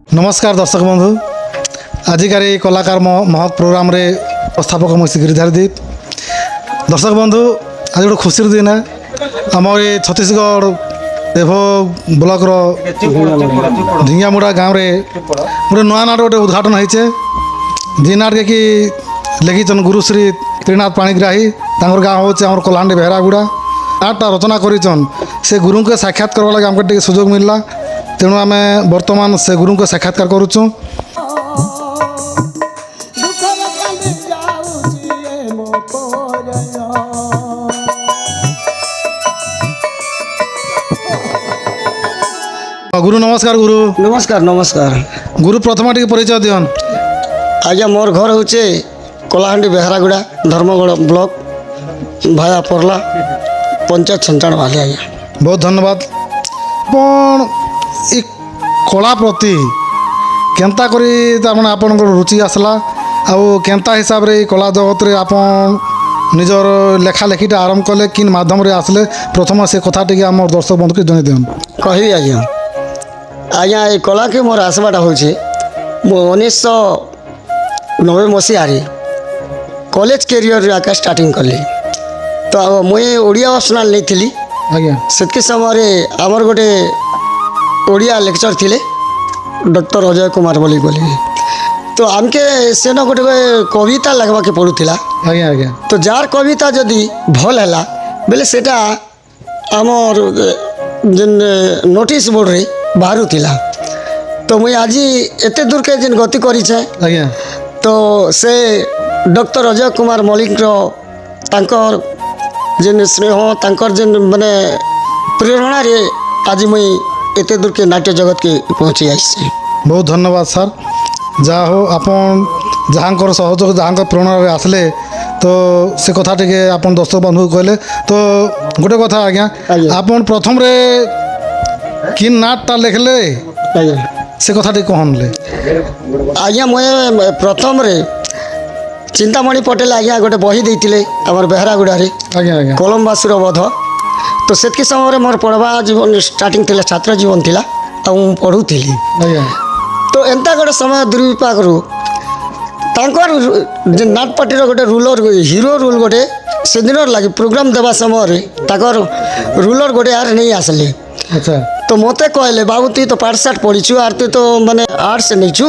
नमस्कार दर्शक बंधु आजिकार कलाकार महत प्रोग्राम रे उपस्थापक मुझे गिरिधारी दीप। दर्शक बंधु आज गोटे खुशी दिन है आमर ये छत्तीसगढ़ देवभोग ब्लॉक ढिंगामुड़ा गाँव में गोटे नुआ नाट गोटे उद्घाटन होइछे। जी नाट के कि लिखिछन गुरुश्री त्रिनाथ पाणिग्राही तांकर गाँव होचे आमर कलाहांडी बेहरागुड़ा। नाटा रचना करिछन से गुरु के साक्षात करवा लगे आमको टिके सुजोग मिलला, तेणु आम बर्तमान से गुरु को साक्षात्कार करुचु। गुरु नमस्कार। गुरु नमस्कार नमस्कार। गुरु प्रथम टी परिचय दियन। आज्ञा मोर घर हूँ कलाहांडी बेहरागुड़ा धर्मगढ़ ब्लॉक भाया परला पंचायत संचाण वाले। आज्ञा बहुत धन्यवाद। पण ई कला प्रति केनता करी तारमाने आपन रुचि आसला आउ केनता हिसाब रे कला जगत रे आपन निजर लेखा लेखीटा आरंभ कले किन माध्यम रे आसले प्रथम से कथा टिके हमर दर्शक बंधु के जने दियन। कहबी आज्ञा आज्ञा ये कला के मोर आसवाटा हूँ 1990 मसीह कॉलेज कैरियर आका स्टार्टिंग कली। तो मुई ओडिया ऑप्शनल नहीं थी आज्ञा से समय आमर गोटे ओडिया लेक्चर थिले डॉक्टर अजय कुमार बोली तो आमके से न गोटे कविता लगवा के पड़ूला। आज्ञा आज्ञा तो जार कविता जदि भल है बेले सेटा आमर जेन नोटिस बोर्ड रे बाहर थिला। तो मुई आज एते दूर के जेन गति करी छे आज्ञा तो से डॉक्टर अजय कुमार मलिक तांकर जेन स्नेह तांकर जेन माने प्रेरणा रे आज मुई एते दूर के नाट्य जगत के पहुँची आसी। बहुत धन्यवाद सर। जा हो आपन जहाँकर सहयोग जहाँ प्रेरणा रे आसले तो से कथा टिके आपन दर्शक बंधु कहले। तो गोटे कथा आज्ञा आपन प्रथम रे किन नाटटा लिखले से कथा टिके कहनले। आज्ञा मुझे प्रथम रे चिंतामणि पटेल आज्ञा गोटे बही देते आमर बेहरागुड़ा आज्ञा आज्ञा कलम्बासुर वध। तो से समय मोर पढ़वा जीवन स्टार्टिंग थिला छात्र जीवन थिला आ पढ़ुली। आज्ञा तो एंता गोटे समय दुर्विपाक तांकर नाटपाटीर गोटे रूलर हीरो रूल गोटे से दिन लगे प्रोग्राम देवा समय ताकर रूलर गोटे यार नहीं आसले। अच्छा तो मते कहले बाबू तु तो पाठ साठ पढ़ीचु आर तु तो माने आर्ट से नहीं छु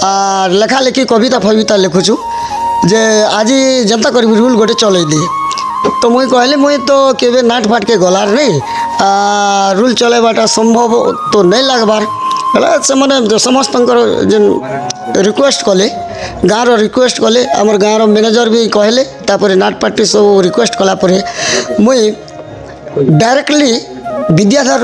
आर लेखा लेखी कविता फविता लिखुचु जे आज जनता कर रूल गोटे चल दे। तो मुई कहले मुई तो केवे नाट फाट के गलार नहीं रूल चलेबाटा संभव तो नहीं लगबार से मैंने समस्त जेन रिक्वेस्ट कले गाँव रिक्वेस्ट कले आमर गाँव मैनेजर भी कहले तापर नाट पार्टी सब रिक्वेस्ट कलापर मुई डायरेक्टली विद्याधर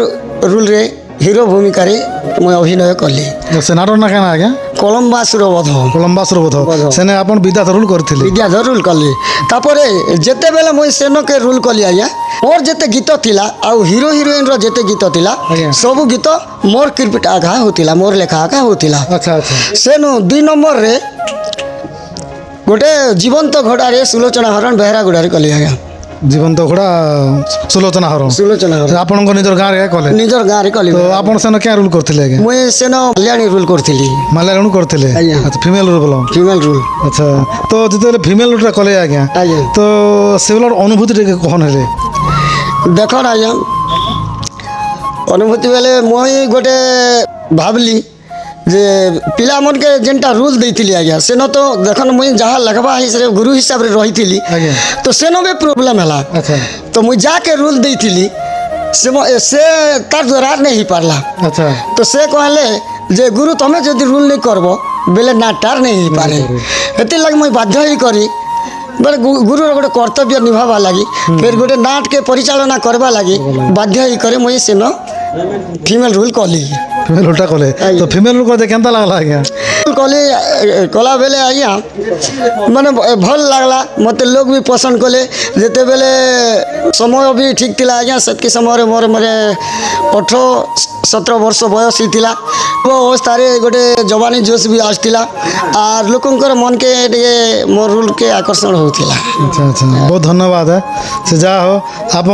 रूल रे हीरो भूमिका रे मुई अभिनय कली। से नाटक ना केना आज्ञा कलम्बासुर वध कलम्बासुर वध सेने आपन विद्याधर रूल करथिले। विद्याधर रूल कली तापरे जेते बेले मुई सेनो के रूल कली आज्ञा मोर जेते गीत थिला आ हीरो हिरोइन रो जेते गीत थिला सब गीत मोर क्रिप्ट आगा होतिला मोर लेखा आगा होतिला। अच्छा अच्छा सेनु 2 नंबर रे गोटे जीवंत घोड़ा रे सुलोचना हरण बेहरागुड़ा रे कली आज्ञा जीवंत घोड़ा सुलोचना हरण आपन को निजर गाँ रे कले निजर गाँ रे कली। तो आपन सेनो क्या रूल करथिले आज्ञा मुई सेनो मल्याणी रूल करथिली। माल्याण करथिले अच्छा फीमेल रूल बोलो फीमेल रूल। अच्छा तो जते फीमेल रूल कले आज्ञा तो सेवलर अनुभूति टिके कहन हेले देख आज्ञा अनुभूति बेले मुई गोटे भावली जे पिला मन के जेनटा रूल देती आज्ञा से न तो देखन मुई जहाँ लखबा हिसाब गुरु हिसाब रे रही तो से न भी प्रोब्लेम है। अच्छा तो मुई जाके रूल देती से तार द्वारा नहीं ही पारला। अच्छा तो से कहले जे गुरु तमें जदि रूल नहीं करबो बेले नाटार नहीं ही पारे एति लगे मुई बाध्य ही करी बोले गुरु गोटे कर्तव्य निभावा लगी फिर गोटे नाट के परिचालना करवा लगी बाध्य ही करे मुई से न फीमेल रूल कली। फीमेल रूलटा कले तो फीमेल रूल करते केनता लागला आज्ञा कली कला बेले आज्ञा माने भल लागला मते लोग भी पसंद कले जेते बेले समय भी ठीक थिला आज्ञा सेतकी समय मोर माने 18-17 वर्ष बयस ही थिला वो अवस्था रे गोटे जवानी जोश भी आसथिला आर लोकंकर मन के मोर रूल के आकर्षण होथिला। अच्छा अच्छा बहुत धन्यवाद है से जा हो आप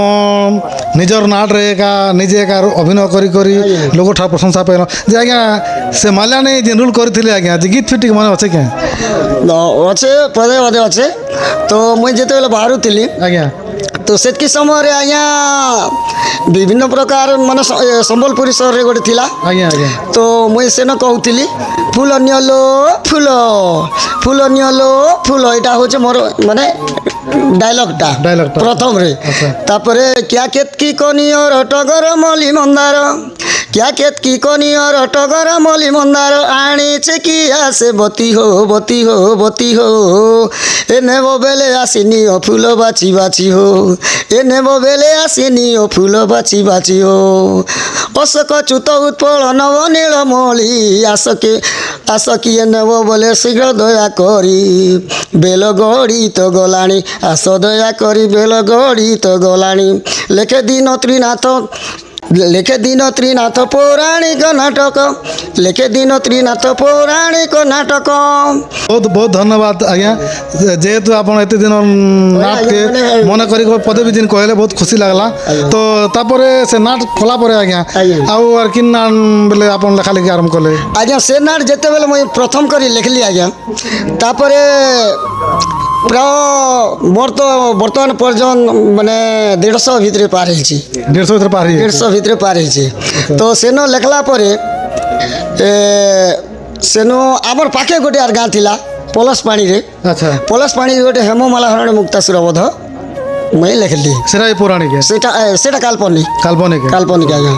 ନିଜର ନାଟରେ ଏକା ନିଜେ ଏକା ଅଭିନୟ କରି କରି ଲୋକଠାରୁ ପ୍ରଶଂସା ପାଇଲ ଯେ ଆଜ୍ଞା ସେ ମାଲ୍ୟାଣୀ ଯେନ୍ ରୋଲ୍ କରିଥିଲେ ଆଜ୍ଞା ଯେ ଗୀତ ଫିଟ୍ ଟିକେ ମନେ ଅଛେ କେଁ ଅଛେ ପଦେ ପଦେ ଅଛେ ତ ମୁଇଁ ଯେତେବେଳେ ବାହାରୁଥିଲି ଆଜ୍ଞା তো সেতকি সময় আজ্ঞা বিভিন্ন প্রকার মানে সম্বলপুরী সহরে গোটে লা ଆଜ୍ଞା ଆଜ୍ଞା তো মুই সেন কହୁଥିଲି ফুল নিয়লো ফুল ফুল নিয়লো ফুল এটা হচ্ছে মোর মানে ডায়লগটা Dialogue-টা। প্রথমরে আচ্ছা। তারপরে ক্যা কেতকি কনিয়র টগর মলি মন্দার ক্যা কেতকি কনিয়র টগর মলি মন্দার আনিছে কি আসে বতি হো বতি হো বতি হো এ নেব বেলে আসিনি ও ফুল বাছি বাছি হো এ নেব বেলে আসিনি ও ফুল বাছি বাছি হো অশোক চ্যুত উৎপল নব নীলমণি আসকিয়ে নেব বলে শীঘ্র দয়া করি বেল গড়ি তো গলাণী আস দয়া করি বেল গড়ি তো গলাণী লেখে দিন ত্রিনাথ লেখে দিন ত্রিনাথ পৌরাণিক নাটক লেখে দিন ত্রিনাথ পৌরাণিক নাটক ବହୁତ ବହୁତ ଧନ୍ୟବାଦ ଆଜ୍ଞା ଯେହେତୁ ଆପଣ ଏତେ ଦିନ ନାଟକେ ମନେ କରି ପଦେ ବି ଦିନ କହିଲେ ବହୁତ ଖୁସି ଲାଗଲା ତ ତାପରେ ସେ ନାଟ କଲା ପରେ ଆଜ୍ଞା ଆଜ୍ଞା। ଆଉ ଆର କିନ୍ ନାଟ ବେଲେ ଆପଣ ଲେଖା ଲେଖି ଆରମ୍ଭ କଲେ ଆଜ୍ଞା ସେ ନାଟ ଯେତେବେଳେ ମୁଇଁ ପ୍ରଥମ କରି ଲେଖିଲି ଆଜ୍ଞା ତାପରେ ପ୍ରାୟ ମୋର ତ ବର୍ତ୍ତମାନ ପର୍ଯ୍ୟନ୍ତ ମାନେ 150 ଭିତରେ ପାର ହେଇଛି 150 ଭିତରେ ପାରି 150 ଭିତରେ ପାର ହେଇଛି ତ ସେନ ଲେଖଲା ପରେ ସେନୁ ଆମର ପାଖେ ଗୋଟେ ଆର ଗାଁ ଥିଲା ପଲସ ପାଣିରେ ଆଚ୍ଛା ପଲସ ପାଣି ଗୋଟେ ହେମମାଲା ହରଣ ମୁକ୍ତାସୁର ବୋଧ ମୁଇଁ ଲେଖିଲି ସେଟା ବି ପୌରାଣିକ ସେଟା କାଲ୍ପନିକ କାଲ୍ପନିକ କାଲ୍ପନିକ ଆଜ୍ଞା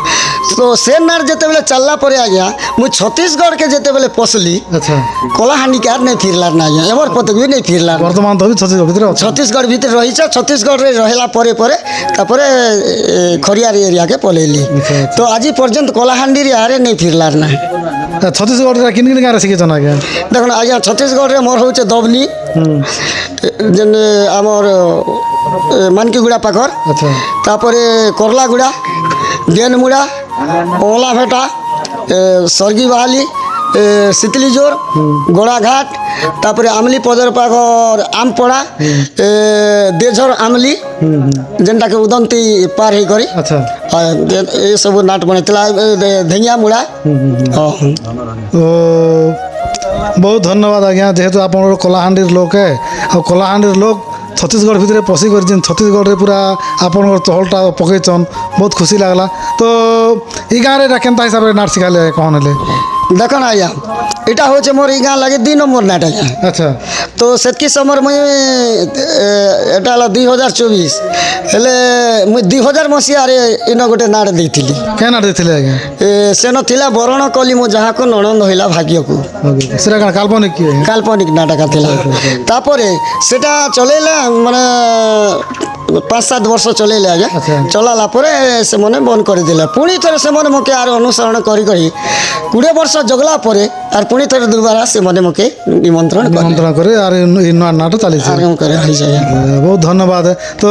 তো সে নাট যেতবে চাললা পরে আজ্ঞা মুই ছত্তিশগড়কে যেতবে পশলি আচ্ছা কলাহান্ডি আর নেই ফিরলার না আজ্ঞা এবার পতক বি নেই ফিরলার ବର୍ତ୍ତମାନ ତ ବି ଛତିଶଗଡ଼ ଭିତରେ ଅଛି ছত্তিশগড় ভিতরে রয়েছ ছত্তিশগড়ে রহলা পরে পরে তারপরে খরিয়ার এরিয়াকে পলাইলি আচ্ছা, আচ্ছা। তো আজি পর্যন্ত কলাহান্ডির আরে নেই ফিরলার না ଛତିଶଗଡ଼ରେ କିନ୍ କିନ୍ ଗାଁରେ ଶିଖିଛନ୍ ଆଜ୍ଞା দেখুন আজ্ঞা ছত্তিশগড়ে মোর হচ্ছে দবনি যেন আমার মানকিগুড়া পাখর আচ্ছা তারপরে করলাগুড়া ডেনমুড়া ওলা ভেটা সর্গি বাহালি শীতলি জোর গোড়াঘাট তারপরে আমলি পদর পাখর আমপড়া দেঝর আমলি যেটাকে উদন্তি পার হয়ে করে আচ্ছা ଏସବୁ ନାଟ ବନେଇଥିଲା ଧେଙ୍ଗିଆ ମୁଡ଼ା ହଁ ଓ ବହୁତ ଧନ୍ୟବାଦ ଆଜ୍ଞା ଯେହେତୁ ଆପଣଙ୍କର କଳାହାଣ୍ଡିର ଲୋକ ଆଉ କଳାହାଣ୍ଡିର ଲୋକ ଛତିଶଗଡ଼ ଭିତରେ ପଶି କରିଛନ୍ ଛତିଶଗଡ଼ରେ ପୁରା ଆପଣଙ୍କର ଚହଲଟା ପକେଇଛନ୍ ବହୁତ ଖୁସି ଲାଗଲା ତ ଇ ଗାଁରେ ଏଇଟା କେନ୍ତା ହିସାବରେ ନାଟ ଶିଖାଇଲେ କ'ଣ ହେଲେ দেখুন আজ্ঞা এটা হচ্ছে মোর এই গাঁ লাগে 2 নম্বর নাট আজ্ঞা আচ্ছা তো সেতকি সময় মুই এটা হল 2024 ହେଲେ ମୁଇଁ 2000 ମସିହାରେ ଇନ ଗୋଟେ ନାଟ ଦେଇଥିଲି କେନ୍ ନାଟ ଦେଇଥିଲେ ଆଜ୍ଞା ସେନ ଥିଲା ବରଣ କଲି ମୁଁ ଯାହାକୁ ନଣନ୍ଦ ହେଲା ଭାଗ୍ୟକୁ ସେଟା କ'ଣ କାଲ୍ପନିକ କି କାଲ୍ପନିକ ନାଟକ ଥିଲା ତାପରେ ସେଟା ଚଲେଇଲା ମାନେ 5-7 ବର୍ଷ ଚଲେଇଲେ ଆଜ୍ଞା ଆଚ୍ଛା। ଚଲାଲା ପରେ ସେମାନେ ବନ୍ଦ କରିଦେଲେ ପୁଣି ଥରେ ସେମାନେ ମୋତେ ଆର ଅନୁସରଣ କରି କରି 20 ବର୍ଷ ଜଗଲା ପରେ আর পুଣି ଥରେ ଦୁବାରା ସେମାନେ ମୋତେ ନିମନ୍ତ୍ରଣ କଲେ ନିମନ୍ତ୍ରଣ କରି ଆର ଇ ନୂଆ ନାଟ ଚାଲିଛି ଆରମ୍ଭ করে হয়েছে ବହୁତ ଧନ୍ୟବାଦ ତ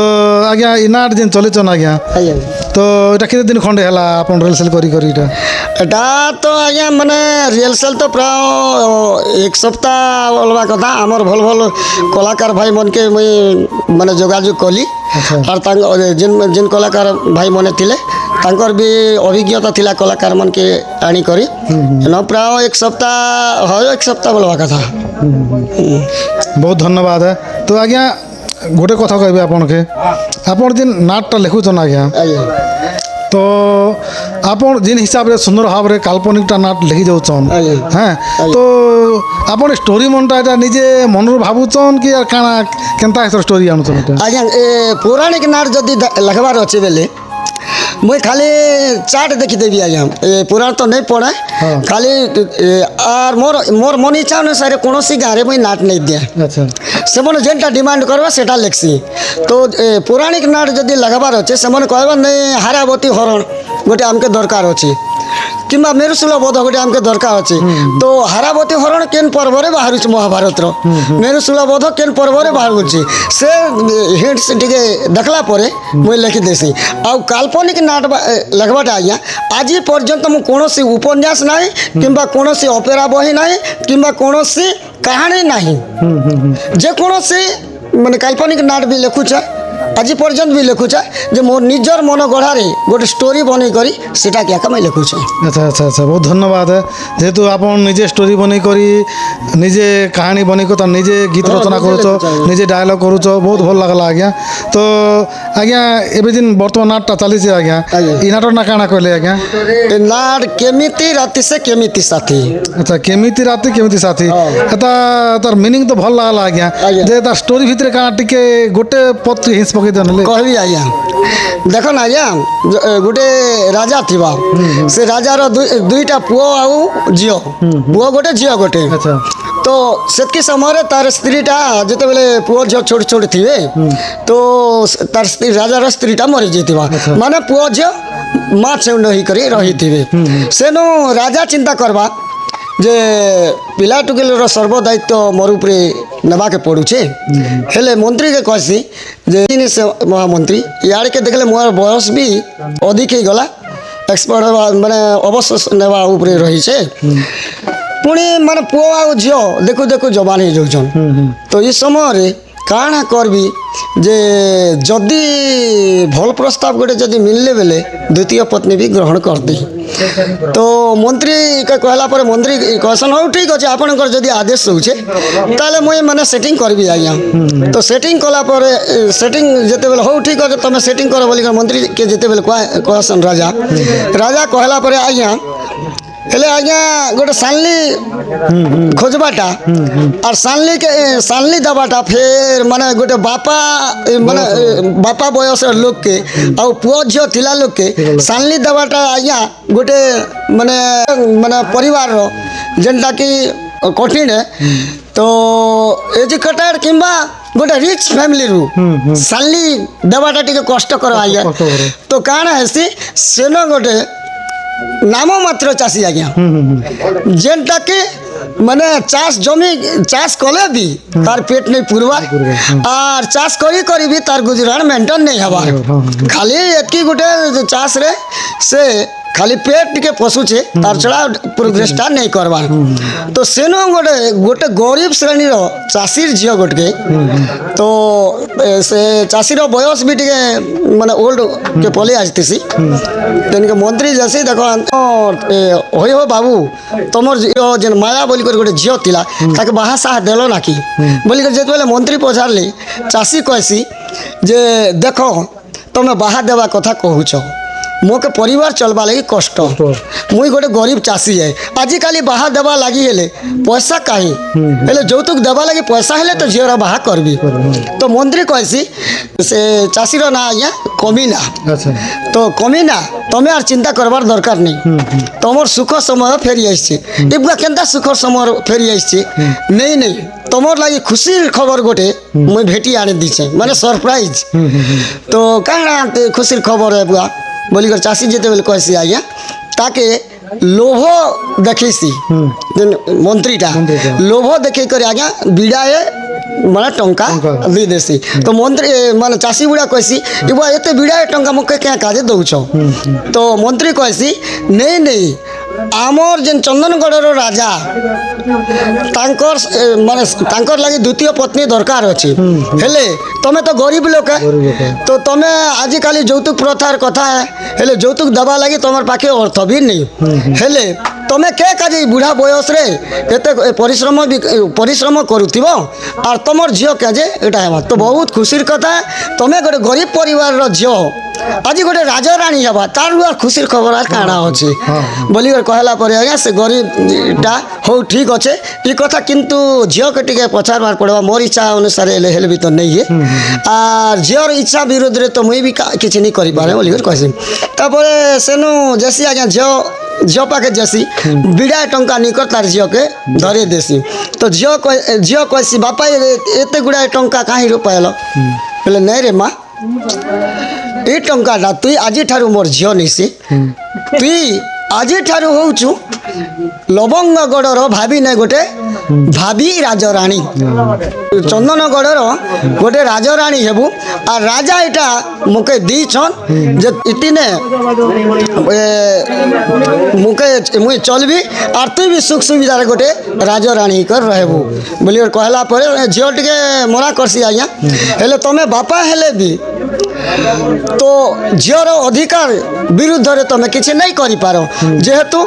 ଆଜ୍ଞା ଇ ନାଟ ଯେନ୍ ଚଲେଇଛନ୍ ଆଜ୍ଞା ଆଜ୍ଞା ତ ଏଇଟା କେତେ ଦିନ ଖଣ୍ଡେ ହେଲା ଆପଣ ରିହର୍ସାଲ କରି କରି ଏଇଟା এটা তো আজ্ঞা মানে রিহর্সাল তো প্রায় 1 সপ্তাহ বলবা কথা আমার ভাল ভাল কলাকার ভাই মনকে মুই মানে যোগাযোগ কলি আচ্ছা। আর যেন যেন কলাকার ভাই মনে ଥିଲେ ତାଙ୍କର ବି ଅଭିଜ୍ଞତା ଥିଲା କଳାକାର ମାନକେ ଆଣି କରି ପ୍ରାୟ 1 ସପ୍ତାହ হয় 1 ସପ୍ତାହ বলবা কথা ବହୁତ ଧନ୍ୟବାଦ ତ ଆଜ୍ଞା ଗୋଟେ କଥା କହିବି ଆପଣକେ ଆପଣ ଯେନ୍ ନାଟଟା ଲେଖୁଛନ୍ ଆଜ୍ଞା ଆଜ୍ଞା ତ ଆପଣ ଯେନ୍ ହିସାବରେ ସୁନ୍ଦର ଭାବରେ କାଲ୍ପନିକଟା ନାଟ ଲେଖି ଯାଉଛନ୍ ଆଜ୍ଞା। হ্যাঁ তো ଆପଣ ଷ୍ଟୋରି ମନଟା এটা ନିଜେ ମନରୁ ଭାବୁଛନ୍ କି କାଣା କେନ୍ତା ହିସାବରେ ଷ୍ଟୋରି ଆଣୁଛନ୍ এটা ଆଜ୍ଞା ଏ ପୌରାଣିକ ନାଟ ଯଦି ଲେଖବାର ଅଛି ବେଲେ মুই খালি চাট দেখিদেবি আজ্ঞা পুরাণ তো নেই পড়ে হ্যাঁ। খালি আর মোর মোর মন ইচ্ছা অনুসারে কোণী গাঁরে মুই নাট নেই দিয়ে আচ্ছা ସେମାନେ ଯେନ୍ଟା ଡିମାଣ୍ଡ କରବା ସେଟା ଲେଖ୍ସି ତ ପୌରାଣିକ ନାଟ ଯଦି ଲଗାବାର ଅଛେ ସେମାନେ କହିବା ନାଇଁ ହାରାବତୀ ହରଣ ଗୋଟେ ଆମକେ ଦରକାର ଅଛି কিংবা মেরুশূল বধ গোটে আমাকে দরকার আছে তো হারাবতী হরণ কেন পর্বরে বাহারুছে মহাভারতর মেরুশূল বধ কেন পর্বরে বাহারুছে সে হিন্টস টিকে দেখলা পরে মুই লেখি দেছি আউ কাল্পনিক নাট লেখবাটা আজ্ঞা আজি পর্যন্ত মু কোনসি উপন্যাস নাই কিংবা কোনসি অপেরা বহি নাই কিংবা কোনসি কাহানি নাই যে কোনসি মানে কাল্পনিক নাট বি লেখুছে आज पर्यंत भी लिखुचे जे मोर निजर मन गढ़ारे गोटे स्टोरी बनै करी सेटा क्या मैं लिखुचे। अच्छा अच्छा अच्छा बहुत धन्यवाद जेहेतु आप निजे स्टोरी बनै करी निजे कहानी बनै को निजे गीत रचना करुच निजे डायलॉग करुच बहुत भल लगला आज्ञा। तो आज्ञा एबे दिन वर्तमान नाटटा चली आज्ञा ई नाटक ना काना कहले आज्ञा नाट केमिति राति से केमिति साथी। अच्छा केमिति राति केमिति साथी एता तार मीनिंग तो भल लगला आज्ञा जे तार स्टोरी भितर का टिके गोटे पत्र हिंस पके दनले कहबी आज्ञा देखो ना आज्ञा गोटे राजा थिबा से राजार दुईटा पुओ आउ झियो पुओ गोटे झियो गोटे। अच्छा तो सेतकी समय तार स्त्रीटा जिते बेले पुओ झियो छोट छोट थिबे तो तार स्त्री राजार स्त्रीटा मरी जेतिबा माने पुओ झियो माँ छेउंड ही करी रही थिबे सेनो राजा चिंता करबा जे पिला टुकेलर सर्वदायित्व मोर उपरे नेबाके पड़ुछे हेले मंत्री के कहसी जे से महामंत्री यार के देखले मोर बयस भी अधिक ही गला एक्सपर्ट माने अवश्य नेबा उपरे रही छे पुणी माने पुओ आ झियो देखु देखु जवान ही जाउछन। तो इस समय काଣା करबी जे जदि भल प्रस्ताव गोटे जदि मिलले बेले द्वितीय पत्नी भी ग्रहण कर दी। तो मंत्री के कहला पर मंत्री कहसन हो ठीक अच्छे आपनकर जदि आदेश होचे ताले मुई माने सेटिंग करबी आज्ञा। तो सेटिंग कला पर सेटिंग जेते बेले हो ठीक अच्छे तमे सेटिंग कर बोली मंत्री के जेते बेले कहसन राजा राजा कहला पर आज्ञा हेले आज्ञा गोटे सानली खोजबाटा और सानली दबाटा फिर माने गोटे बापा माने बापा बयस लोक के और पुओ झियो थिला लोक के सानली दबाटा आज्ञा गोटे माने माने परिवार रो जेनटा कि कठिन है। तो एजुकेटेड किंबा गोटे रिच फैमिली रु सानली दबाटा टिके कष्ट कर आज्ञा। तो काଣା हेसी सेनो गोटे नाम मात्र चाषी आज्ञा जेनटा कि माने चाष जमी चाष कले भी तार पेट नहीं पुरवा और चाष करी करी भी तार गुजरान मेंटेन नहीं हवा खाली एतकी गोटे चाष रे से खाली पेट के पशुचे तार छड़ा प्रोग्रेसटा नहीं करवा। तो सेनो गोटे गोटे गरीब श्रेणी रो चाषीर झियो गोटे तो से चाषीर बयस भी टिके माने ओल्ड के पले आजतीसी तेनके मंत्री जैसे देखो होई हो बाबू तमर जेन माया बोली कर गोटे झियो थिला ताके बाहा साह देलो ना कि बोली कर जेते बेले मंत्री पचारली चाषी कहसी जे देखो तमे बाहा देवा कथा कहूछ मोके परिवार चलवा लगी कष्ट मुई गोटे गरीब चाषी है आजिकाली बाहा देवा लगी हेले पैसा कहीं हेले যৌতুক देवा लगी पैसा हेले तो झीर बाहा करबी। तो मंत्री कहसी से चाषीर ना आज्ञा कमीना तो कमीना तमें आर चिंता करवार दरकार नहीं तुमर सुख समय फेरी आसছে इबा केनता सुख समय फेरी आसছে नहीं नहीं तुमर लगी खुशी खबर गोटे मुई भेटी आने दीचे माने सरप्राइज। तो काଣା खुशी खबर है बुआ बोलिकर चाषी जेते बेले कहसी आज्ञा ताके लोभ देखी मंत्रीटा लोभ देखे कर आज्ञा बिड़ाए माने टंका दी देसी। तो मंत्री माने चाषी बुढ़ा कहसी इबा एते बिड़ाए टंका मके क्या काजे दउछ। तो मंत्री कहसी नहीं नहीं आमर जेन चंदनगढ़ राजा तांकर माने तांकर लगी द्वितीय पत्नी दरकार अच्छी हेले तमें तो गरीब लोक है तो तमें आजिकाली यौतुक प्रथार कथा है हेले यौतुक दबा लगी तुम पाखे अर्थ भी नहीं हेले तमें क्या काजे बुढ़ा बयस रे एते परिश्रम करुथिबो और तुमर झियो काजे एटा हेबा। तो बहुत खुशीर कथा तमें गोटे गरीब परिवार रो झियो आज गोटे राजा राणी हवा तार खुशी खबर आज काଣା अच्छे बोली कहला पर आज्ञा से गरीबटा हो ठीक अच्छे ये कथा किंतु झील के टिके पचार पड़वा मोर इच्छा अनुसार हेले भी तो नहीं है और झीर इच्छा विरोध रे तो मुई भी किसी नहीं करी पारे बोली कहसी। तापर सेनु जैसी आज्ञा झील पाके जैसी बिड़ा टंका निकर तार झील के धरे देसी। तो झील कहसी बापा एते गुड़ा टंका कहीं पाइल बोले नहीं रे माँ ये टंकाटा तुई आज ठारू मोर झील नहीं तुई आज ठारू होचु लवंगगढ़र भाभी नहीं गोटे ଭାବି ରାଜରାଣୀ ଚନ୍ଦନଗଡ଼ର ଗୋଟେ ରାଜରାଣୀ ହେବୁ আর রাজা এটা মুকে দিছন যে ইতিনে মুকে মুই চলবি আর তুই বি সুখ সুবিধার গোটে রাজরাণী কর রহবু বলি কহলা পরে ঝিও টিকে মনা করছি আজ্ঞা হেলে তুমি বাপা হেলে বি তো ঝিওর অধিকার বিরুদ্ধে তুমি কিছু নাই করিপার যেহেতু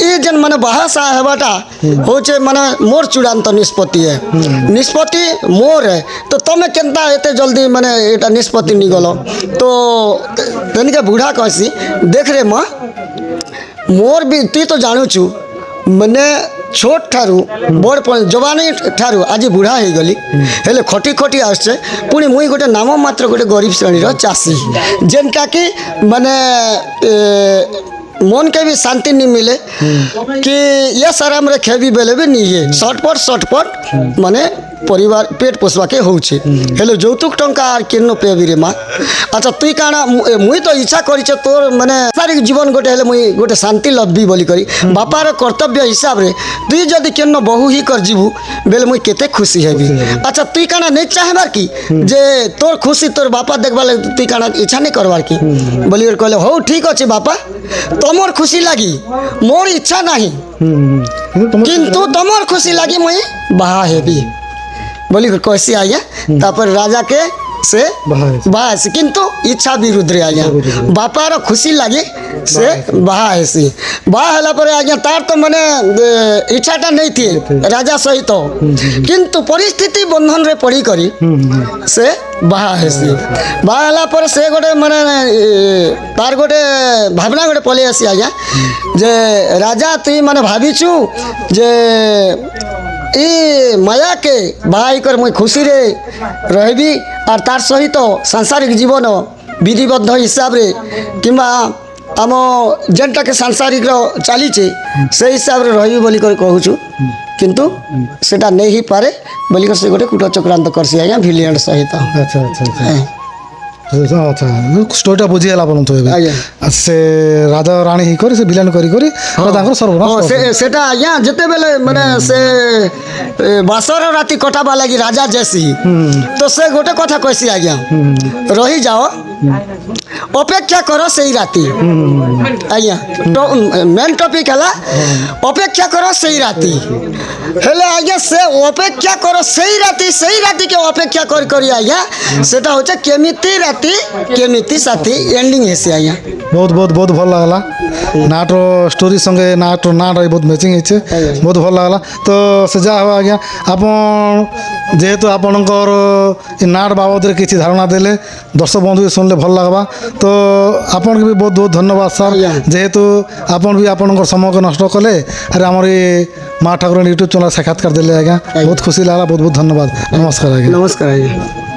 ই যেন মানে বাহাসা হবাটা হচ্ছে মানে মোর চূড়ান্ত নিষ্পত্তি নিষ্পত্তি মোর তো তুমি কেনতা এতে জলদি মানে এটা নিষ্পত্তি নিগল তো তেনিকে বুढ़ा কইছি দেখ রে মা মোর বি তুই তো জানুছু মানে छोट ठारू बड़ जवानी ठारू आज बुढ़ा हो गली हेले खटी खटी आसছে पुणी मुई गोटे नाम मात्र गोटे गरीब श्रेणी चाषी जेनटा कि माने मन के भी शांति नहीं मिले कि ये सारा मेरे खेबी बेले भी नहीं है शॉर्टपट माने परिवार पेट पोसवा के होउछे हेलो যৌতুক टंका आर केनो पेबी रे माँ अच्छा तुई काना मुई तो इच्छा करिछ तोर माने सारी जीवन गोटे हेले मुई गोटे शांति लब्बी बोली करी बापार कर्तव्य हिसाब रे तुई जदि केनो बहु ही कर जीवु बेले मुई केते खुशी हेबी अच्छा तुई काना नहीं चाहबार की जे तोर खुशी तोर बापा देखबाले तुई काना इच्छा नहीं करबार की बोली कहले हो ठीक अछि बापा तमोर खुशी लागी मोर इच्छा नहीं किंतु तमोर खुशी लागी मुई बाहा हेबी बोली कैसी आज्ञा तापर राजा के से बाहासी किंतु इच्छा विरुद्ध रे आज्ञा बापार खुशी लगे से बाहासी बाहला पर आज्ञा तार तो माने इच्छाटा नहीं थी राजा सहित किंतु परिस्थिति बंधन रे पड़ी करी से बाहासी बाहला पर से गोटे माने तार गोटे भावना गोटे पलि आसी आज्ञा जे राजा तुई माने भाविछु जे ई माया के बाई कर मुई खुशी रे रहबी और तार सहित सांसारिक जीवन विधिबद्ध हिसाब रे किंबा आम जेनटा के सांसारिक चली से हिसाब रे रहबी बोली कर कहूछु किंतु सेटा नहीं ही पारे बोली कर से गोटे कूट चक्रांत करसी आज्ञा भिलियन सहित अच्छा अच्छा अच्छा स्टोरीटा बुझीगला बोलूँ से राजा राणी ही कर से विलन करी करी सर्वनाश सेटा आज्ञा जेते बेले माने से बासर राति कटाबा लगी राजा जैसी तो से गोटे कथा कहसी आज्ञा रही जाओ अपेक्षा करो से राति आज्ञा तो मेन टॉपिक है अपेक्षा करो से राति हेले आज्ञा से अपेक्षा करो से राति के अपेक्षा कर करी आज्ञा सेटा होचे केमिति राति केमिति साथी एंडिंग हेसी आज्ञा बहुत बहुत बहुत भल लगला नाटो स्टोरी संगे नाटो नाट बहुत मैचिंग है बहुत भल लगला तो से जा हो आज्ञा आपन जेहेतु आपणकर नाट बाबद किसी धारणा देले दर्शक बंधु भी सुनले भल लगवा तो आपन के भी बहुत बहुत धन्यवाद सर जेहेतु आपन भी आपणकर समय को नष्ट कले अरे आमर माँ ठाकुर यूट्यूब चैनल साक्षात्कार देले आज्ञा बहुत खुशी लगला बहुत बहुत धन्यवाद नमस्कार आज्ञा नमस्कार आज्ञा।